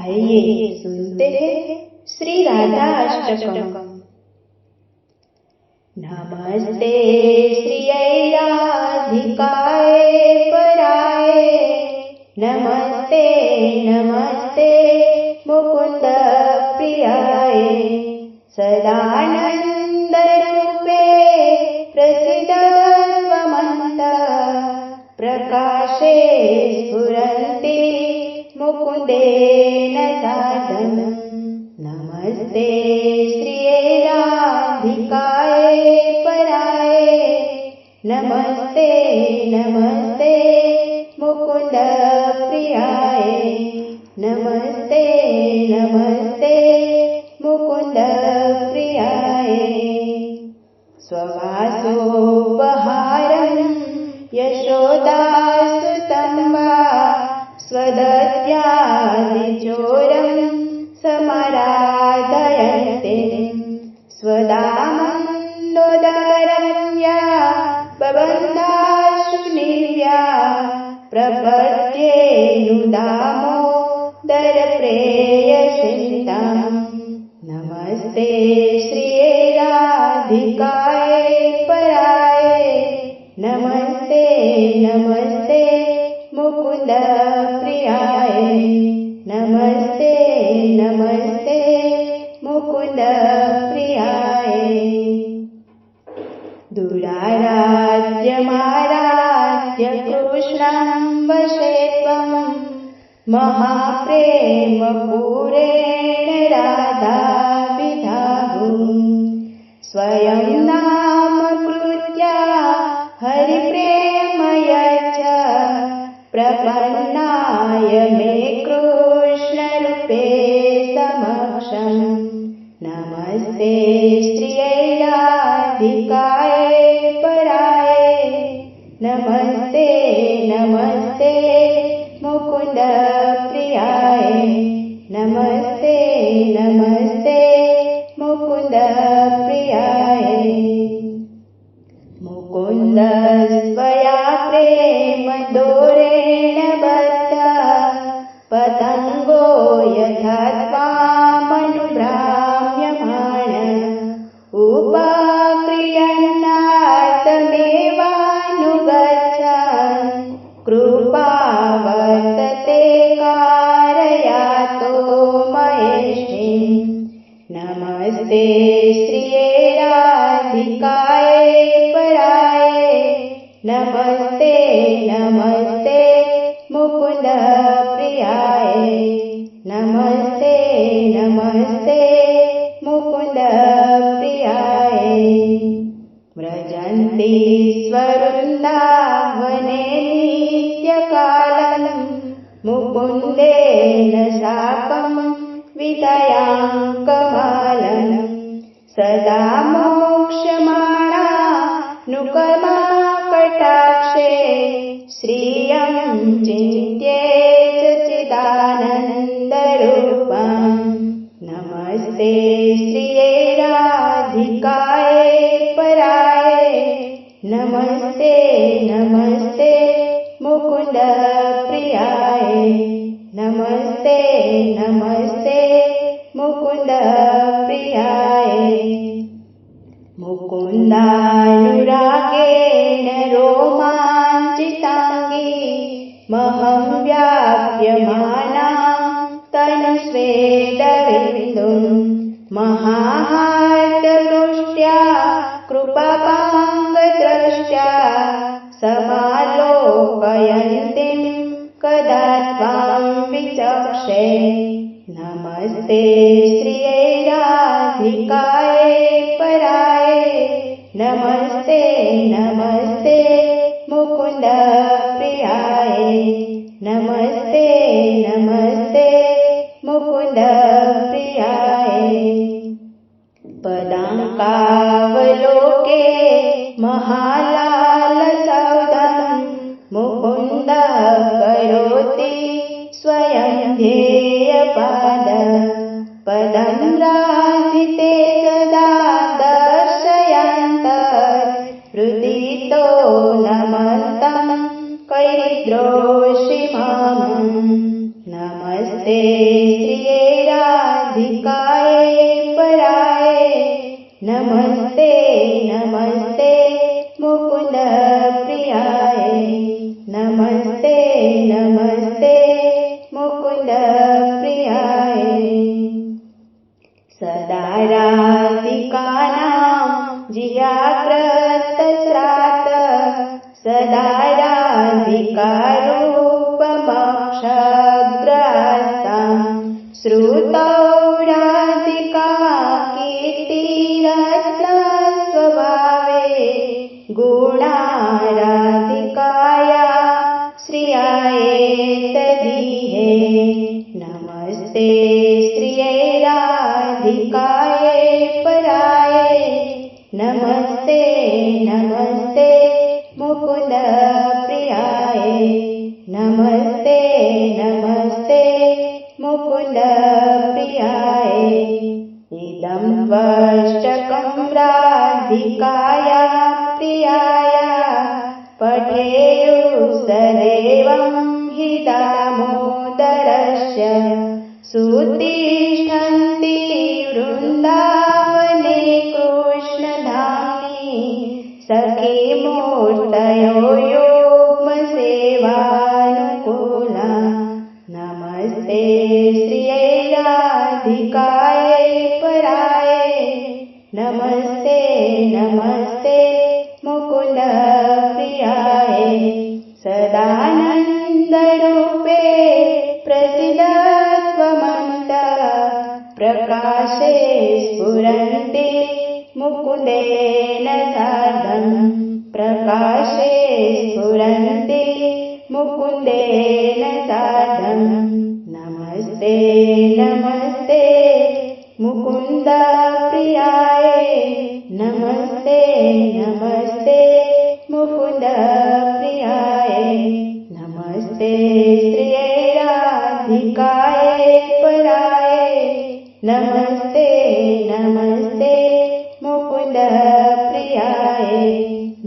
आइए सुनते हैं श्री राधा अष्टकम। नमस्ते श्रियै राधिकाय पराय, नमस्ते नमस्ते मुकुंद प्रियाय, सदानंद रूपे प्रसिद्ध त्वमन्त, प्रकाशे स्फुरन्ति मुकुन्देन सार्धम्। नमस्ते श्रियै राधिकाय पराय, नमस्ते नमस्ते मुकुंद प्रियाय, नमस्ते नमस्ते मुकुंद प्रियाय। स्ववासोपहारं यशोदासुतं वा, स्वदत्यादिचोरं समाराधयन्ते, स्वदामन्दोदरं या बबन्धाशुनिव्या, प्रपद्येऽनुदामोदरप्रेयसिन्ताम्। नमस्ते श्रियै राधिकाय पराय, नमस्ते नमस्ते मुकुंद प्रियाय, नमस्ते नमस्ते मुकुंद प्रियाय। दुराराध्यमाराध्य कृष्णं वशे त्वं, महाप्रेमपूरेण राधा विधातुम्। स्वयं नामकृत्या हरिप्रेमयच्च, प्रपन्नाय मे कृष्णरूपे समक्षम्। नमस्ते श्रियै राधिकाय पराय, नमस्ते नमस्ते मुकुंद प्रियाय, नमस्ते नमस्ते मुकुंद प्रियाय। मुकुंद स्वया प्रेम दोरेण बद्धा, पतंगो यथा त्वामनुभ्राम्यमाण, उपाक्रियन्नार्थमेवानुगच्छन्, कृपा वर्तते कारयातो महेष्टिम्। नमस्ते श्रियै राधिकाय पराय, नमस्ते नमस्ते मुकुंद प्रियाय, नमस्ते नमस्ते मुकुंद प्रियाय। व्रजन्ति स्ववृन्दावने नित्यकालं, मुकुन्देन साकं विधयां कमलं। सदा मोक्षमाणा नुकर्मा कटाक्षे, श्रियं चिन्त्येत चिदानन्दरूपम्। नमस्ते श्रियै राधिकाय पराय, नमस्ते नमस्ते मुकुंद प्रियाय, नमस्ते नमस्ते मुकुंद प्रियाय। मुकुन्दानुरागेण रोमाञ्चिताङ्गी, महं व्याप्यमाना तनुस्वेदविन्दुम्। महाहार्दवृष्ट्या कृपापाङ्गद्रष्ट्या, समालोकयन्तीं कदा त्वां विचक्षे। नमस्ते श्रियै राधिकाय पराय, नमस्ते नमस्ते मुकुंद प्रियाय, नमस्ते नमस्ते मुकुंद प्रियाय। पदाङ्कावलोके महालालसौधं, मुकुंद करोति स्वयं ध्येयपाद। पदं राधिते सदा दर्शयन्तः, हृदितो नमन्तं कैर्द्रोषि माम्। नमस्ते श्री नमस्ते नमस्ते मुकुंद प्रियाय नमस्ते नमस्ते मुकुंद प्रियाय सदा राधिकानां जियाग्रतस्रात सदा राधिकारूपमक्षग्रास्तां श्रुतौ राधिका कीर्तिरत्ना स्वभावे गुणा राधिकाया श्रियाय तदीहे नमस्ते श्रिये राधिकाय पराय नमस्ते नमस्ते मुकुंद प्रियाय नमस्ते नमस्ते मुकुंद प्रियाय इदं त्वष्टकं राधिकाया प्रियाया पठेयुः सदैवं हि दामोदरस्य सुतिष्ठन्ति वृन्दावने कृष्णधाम्नि सखीमूर्तयो युग्मसेवानुकूला नमस्ते श्रिये राधिकाय पराय नमस्ते नमस्ते मुकुंद प्रियाय सदानन्दरूपे प्रसीदत्वमन्त प्रकाशे स्फुरन्ति मुकुन्देन सार्धं प्रकाशे स्फुरन्ति मुकुन्देन सार्धं नमस्ते नमस्ते मुकुंद प्रियाय नमस्ते नमस्ते मुकुंद प्रियाय नमस्ते श्रिये राधिकाय पराय नमस्ते नमस्ते मुकुंद प्रियाय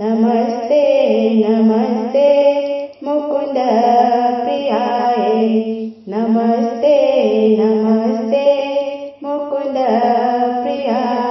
नमस्ते नमस्ते मुकुंद प्रियाय नमस्ते नमस्ते मुकुंद प्रियाय।